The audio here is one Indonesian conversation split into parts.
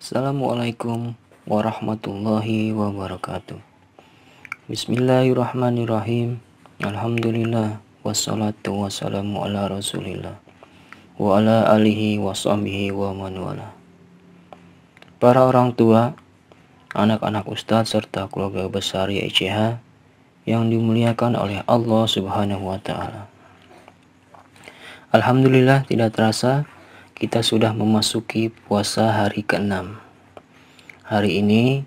Assalamualaikum warahmatullahi wabarakatuh. Bismillahirrahmanirrahim. Alhamdulillah wassalatu wassalamu ala Rasulillah wa ala alihi wa sahbihi wa man wala. Para orang tua, anak-anak ustadz serta keluarga besar YICH yang dimuliakan oleh Allah Subhanahu wa taala. Alhamdulillah tidak terasa kita sudah memasuki puasa hari ke-6. Hari ini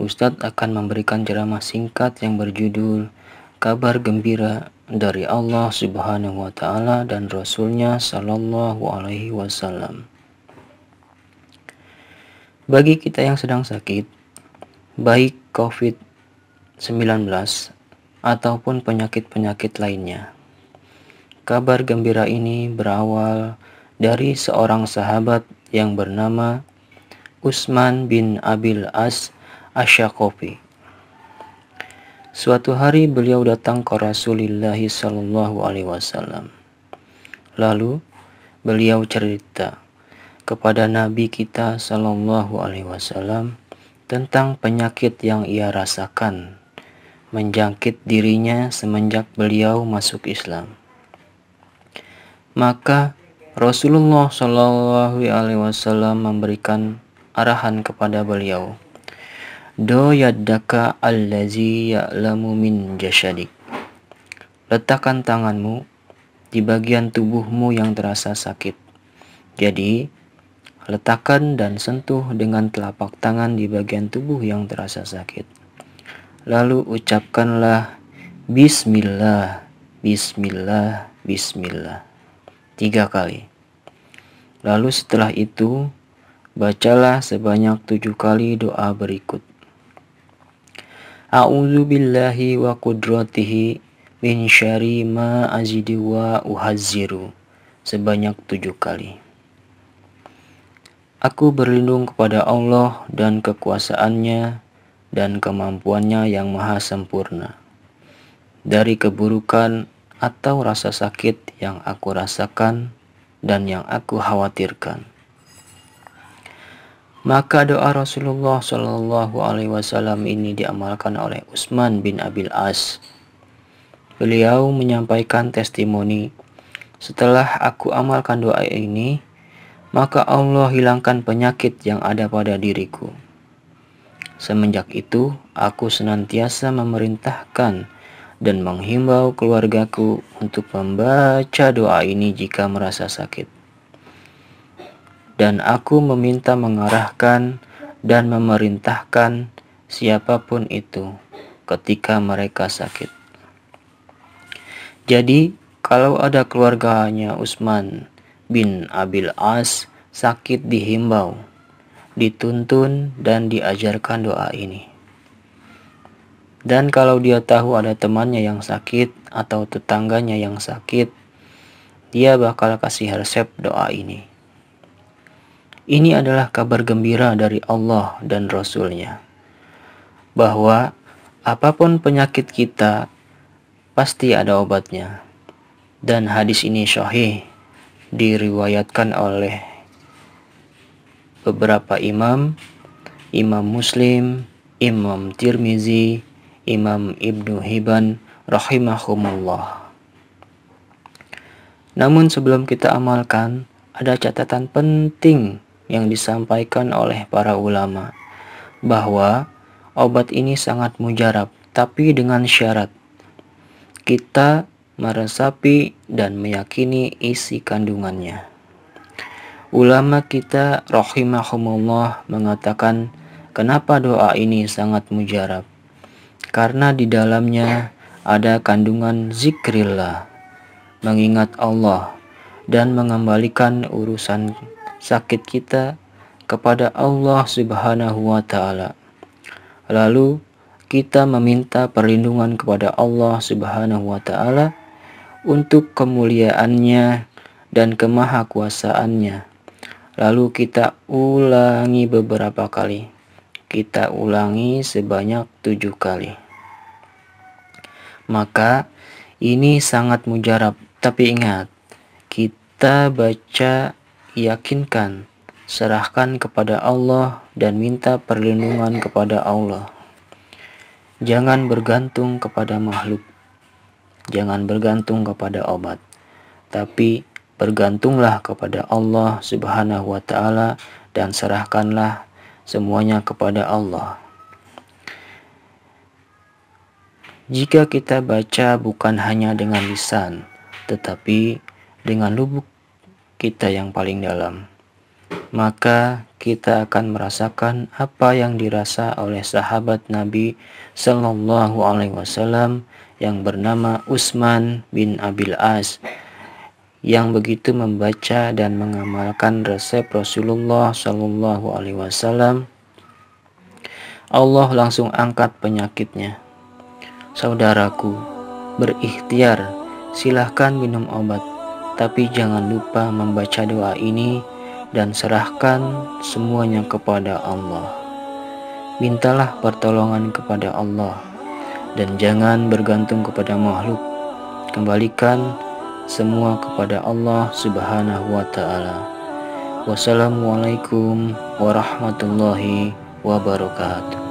Ustadz akan memberikan ceramah singkat yang berjudul Kabar Gembira dari Allah Subhanahu wa taala dan Rasulnya Sallallahu alaihi wasallam. Bagi kita yang sedang sakit, baik COVID-19 ataupun penyakit-penyakit lainnya, kabar gembira ini berawal dari seorang sahabat yang bernama Utsman bin Abil As Asy-Syaqafi. Suatu hari beliau datang ke Rasulullah sallallahu alaihi wasallam. Lalu beliau cerita kepada Nabi kita sallallahu alaihi wasallam tentang penyakit yang ia rasakan menjangkit dirinya semenjak beliau masuk Islam. Maka Rasulullah Shallallahu Alaihi Wasallam memberikan arahan kepada beliau, Do yaddaka allazi ya'lamu min jasyadik. Letakkan tanganmu di bagian tubuhmu yang terasa sakit. Jadi, letakkan dan sentuh dengan telapak tangan di bagian tubuh yang terasa sakit. Lalu ucapkanlah Bismillah, Bismillah, Bismillah 3 kali. Lalu setelah itu, bacalah sebanyak 7 kali doa berikut. A'udzu billahi wa qudratihi min syarri ma azidu wa uhazziru sebanyak 7 kali. Aku berlindung kepada Allah dan kekuasaannya dan kemampuannya yang maha sempurna dari keburukan atau rasa sakit yang aku rasakan dan yang aku khawatirkan. Maka doa Rasulullah Shallallahu Alaihi Wasallam ini diamalkan oleh Utsman bin Abil As. Beliau menyampaikan testimoni, setelah aku amalkan doa ini, maka Allah hilangkan penyakit yang ada pada diriku. Semenjak itu, aku senantiasa memerintahkan dan menghimbau keluargaku untuk membaca doa ini jika merasa sakit. Dan aku meminta mengarahkan dan memerintahkan siapapun itu ketika mereka sakit. Jadi, kalau ada keluarganya Utsman bin Abil As sakit, dihimbau, dituntun dan diajarkan doa ini. Dan kalau dia tahu ada temannya yang sakit atau tetangganya yang sakit, dia bakal kasih resep doa ini. Ini adalah kabar gembira dari Allah dan Rasul-Nya, bahwa apapun penyakit kita, pasti ada obatnya. Dan hadis ini sahih, diriwayatkan oleh beberapa imam, Imam Muslim, Imam Tirmizi, Imam Ibnu Hibban rahimahumullah. Namun sebelum kita amalkan, ada catatan penting yang disampaikan oleh para ulama, bahwa obat ini sangat mujarab, tapi dengan syarat kita meresapi dan meyakini isi kandungannya. Ulama kita rahimahumullah mengatakan, kenapa doa ini sangat mujarab? Karena di dalamnya ada kandungan zikrillah, mengingat Allah dan mengembalikan urusan sakit kita kepada Allah Subhanahu wa taala. Lalu kita meminta perlindungan kepada Allah Subhanahu wa taala untuk kemuliaannya dan kemahakuasaannya. Lalu kita ulangi beberapa kali. Kita ulangi sebanyak 7 kali. Maka ini sangat mujarab. Tapi ingat, kita baca yakinkan serahkan kepada Allah dan minta perlindungan kepada Allah. Jangan bergantung kepada makhluk, jangan bergantung kepada obat, tapi bergantunglah kepada Allah Subhanahu wa Ta'ala dan serahkanlah semuanya kepada Allah. Jika kita baca bukan hanya dengan lisan, tetapi dengan lubuk kita yang paling dalam, maka kita akan merasakan apa yang dirasa oleh sahabat Nabi Sallallahu Alaihi Wasallam yang bernama Utsman bin Abil As, yang begitu membaca dan mengamalkan resep Rasulullah Sallallahu Alaihi Wasallam, Allah langsung angkat penyakitnya. Saudaraku, berikhtiar, silahkan minum obat, tapi jangan lupa membaca doa ini dan serahkan semuanya kepada Allah. Mintalah pertolongan kepada Allah dan jangan bergantung kepada makhluk. Kembalikan semua kepada Allah Subhanahu wa Ta'ala. Wassalamualaikum warahmatullahi wabarakatuh.